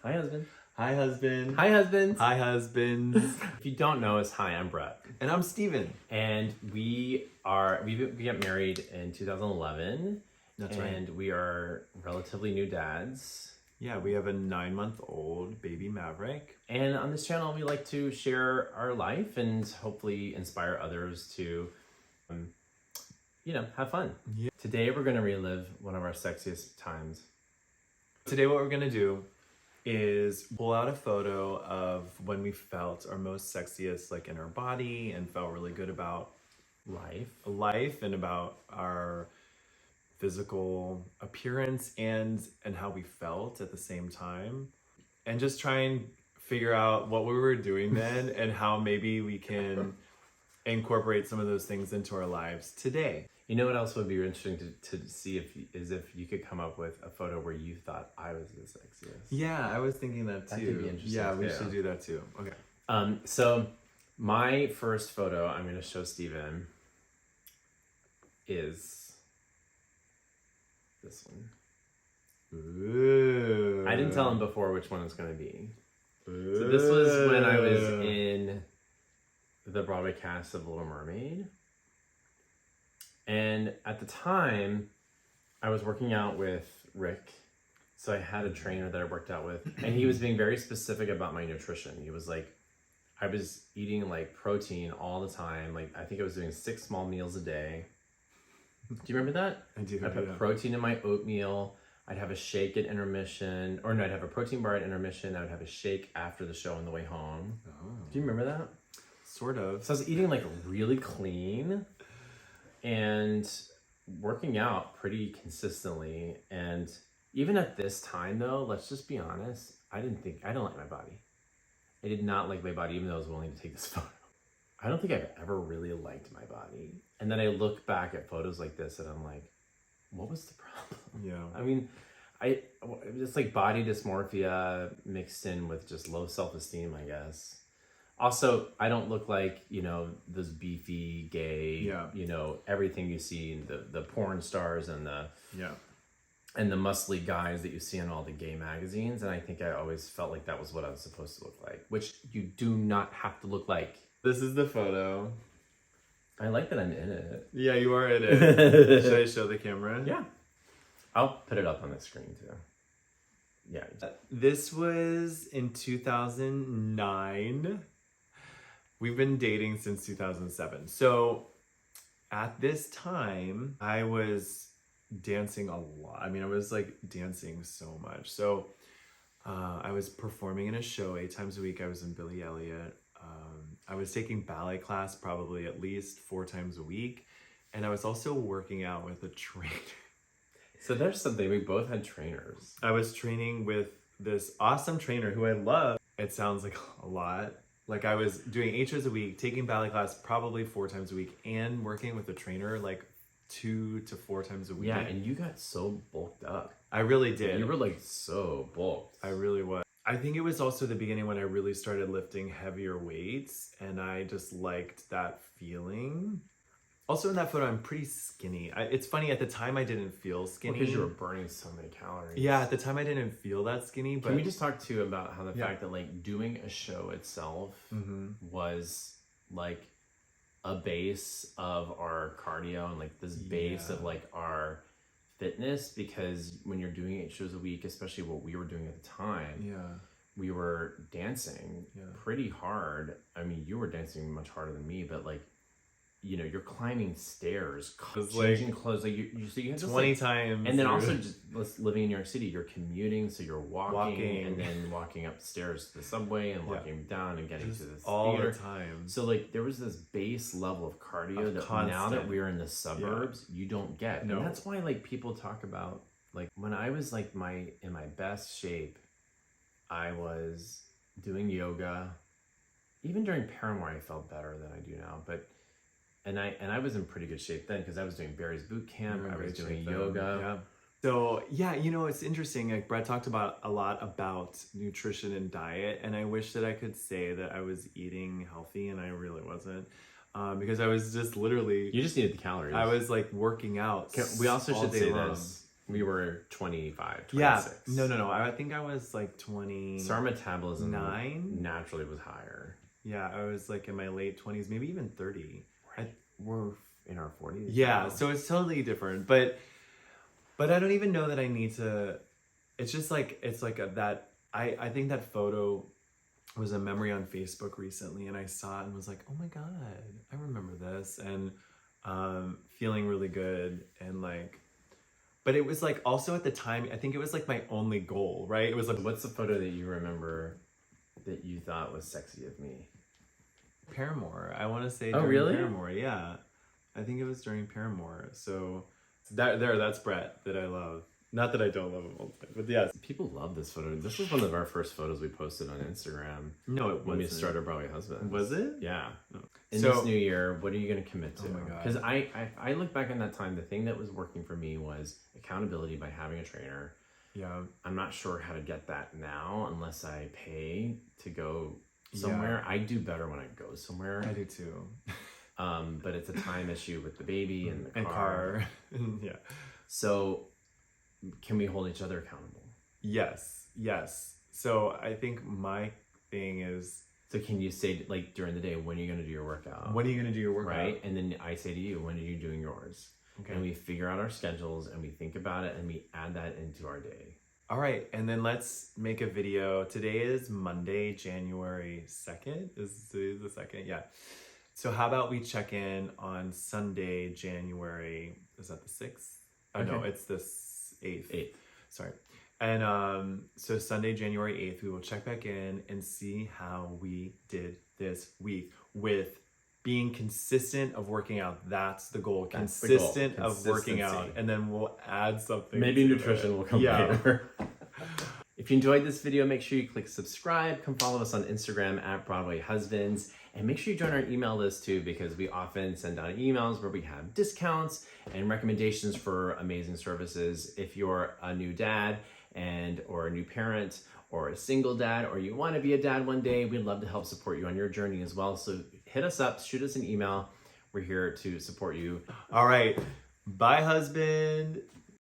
Hi, husband. Hi, husband. Hi, husbands. Hi, husbands. If you don't know us, hi, I'm Bret. And I'm Steven. And we got married in 2011. That's right. And we are relatively new dads. Yeah, we have a 9-month-old baby Maverick. And on this channel, we like to share our life and hopefully inspire others to, have fun. Yeah. Today, we're going to relive one of our sexiest times. Today, what we're going to do is pull out a photo of when we felt our most sexiest, like in our body, and felt really good about life and about our physical appearance and how we felt at the same time, and just try and figure out what we were doing then and how maybe we can incorporate some of those things into our lives today. You know what else would be interesting to see if you could come up with a photo where you thought I was the sexiest. Yeah, I was thinking that too. That could be interesting. Yeah, we should do that too. Okay. So my first photo I'm going to show Steven is this one. Ooh. I didn't tell him before which one it's going to be. Ooh. So this was when I was in the Broadway cast of Little Mermaid. And at the time, I was working out with Rick. So I had a trainer that I worked out with. And he was being very specific about my nutrition. He was like, I was eating like protein all the time. Like I think I was doing 6 small meals a day. Do you remember that? I do. I'd put protein in my oatmeal. I'd have a shake at intermission. Or no, I'd have a protein bar at intermission. I would have a shake after the show on the way home. Oh. Do you remember that? Sort of. So I was eating like really clean and working out pretty consistently. And even at this time though, let's just be honest, I don't like my body. I did not like my body, even though I was willing to take this photo. I don't think I've ever really liked my body. And then I look back at photos like this and I'm like, what was the problem? Yeah. I mean, it's like body dysmorphia mixed in with just low self-esteem, I guess. Also, I don't look like, those beefy, gay, everything you see in the porn stars and the muscly guys that you see in all the gay magazines. And I think I always felt like that was what I was supposed to look like, which you do not have to look like. This is the photo. I like that I'm in it. Yeah, you are in it. Should I show the camera? Yeah. I'll put it up on the screen too. Yeah. This was in 2009. We've been dating since 2007. So at this time, I was dancing a lot. I mean, I was like dancing so much. So I was performing in a show 8 times a week. I was in Billy Elliot. I was taking ballet class probably at least 4 times a week. And I was also working out with a trainer. So there's something, we both had trainers. I was training with this awesome trainer who I love. It sounds like a lot. Like I was doing 8 shows a week, taking ballet class probably 4 times a week, and working with a trainer like 2 to 4 times a week. Yeah, and you got so bulked up. I really did. You were like so bulked. I really was. I think it was also the beginning when I really started lifting heavier weights, and I just liked that feeling. Also in that photo, I'm pretty skinny. It's funny, at the time I didn't feel skinny. Because you were burning so many calories. Yeah, at the time I didn't feel that skinny. But can we just talk too about how the fact that like doing a show itself was like a base of our cardio and like this base of like our fitness, because when you're doing 8 shows a week, especially what we were doing at the time, we were dancing pretty hard. I mean, you were dancing much harder than me, but like, you're climbing stairs, changing clothes, like you had 20 times. And then also just living in New York City, you're commuting, so you're walking and then walking upstairs to the subway and walking down and getting to this all theater. the time. So like there was this base level of cardio that now that we're in the suburbs, you don't get. No. And that's why like people talk about like when I was like in my best shape, I was doing yoga. Even during Paramore, I felt better than I do now, but. And I was in pretty good shape then because I was doing Barry's boot camp. I was doing yoga. Yeah. So yeah, it's interesting. Like Bret talked about a lot about nutrition and diet, and I wish that I could say that I was eating healthy, and I really wasn't, because I was just literally. You just needed the calories. I was like working out. We also should say this. We were 25, 26. Yeah. No. I think I was like 20. So our metabolism 9? naturally was higher. Yeah, I was like in my late 20s, maybe even 30. We're in our 40s. Yeah, now. so it's totally different. But I don't even know that I need to. It's just like that. I think that photo was a memory on Facebook recently, and I saw it and was like, oh my god, I remember this, and feeling really good, and like. But it was like also at the time, I think it was like my only goal, right? It was like, what's the photo that you remember that you thought was sexy of me? Paramore. I want to say during really? Paramore, yeah. I think it was during Paramore. So that's Bret that I love. Not that I don't love him all the time, but yes. People love this photo. This was one of our first photos we posted on Instagram. No, it wasn't. When we started Broadway Husbands. Was it? Yeah. Oh. In this new year, what are you going to commit to? Oh my God. Because I look back on that time, the thing that was working for me was accountability by having a trainer. Yeah. I'm not sure how to get that now unless I pay to go somewhere. I do better when I go somewhere. I do too. But it's a time issue with the baby and the car. Yeah. So can we hold each other accountable? Yes. So I think my thing is. So can you say, like, during the day, when are you going to do your workout? When are you going to do your workout? Right? And then I say to you, when are you doing yours? Okay. And we figure out our schedules and we think about it and we add that into our day. All right. And then let's make a video. Today is Monday, January 2nd. Is the 2nd? Yeah. So how about we check in on Sunday, January, is that the 6th? Oh, okay. No, it's the 8th. Sorry. And so Sunday, January 8th, we will check back in and see how we did this week with being consistent of working out. That's the goal. Consistent of working out. And then we'll add something. Maybe nutrition will come later. If you enjoyed this video, make sure you click subscribe. Come follow us on Instagram at Broadway Husbands. And make sure you join our email list too, because we often send out emails where we have discounts and recommendations for amazing services. If you're a new dad or a new parent or a single dad, or you want to be a dad one day, we'd love to help support you on your journey as well. So hit us up, shoot us an email. We're here to support you. All right. Bye, husband.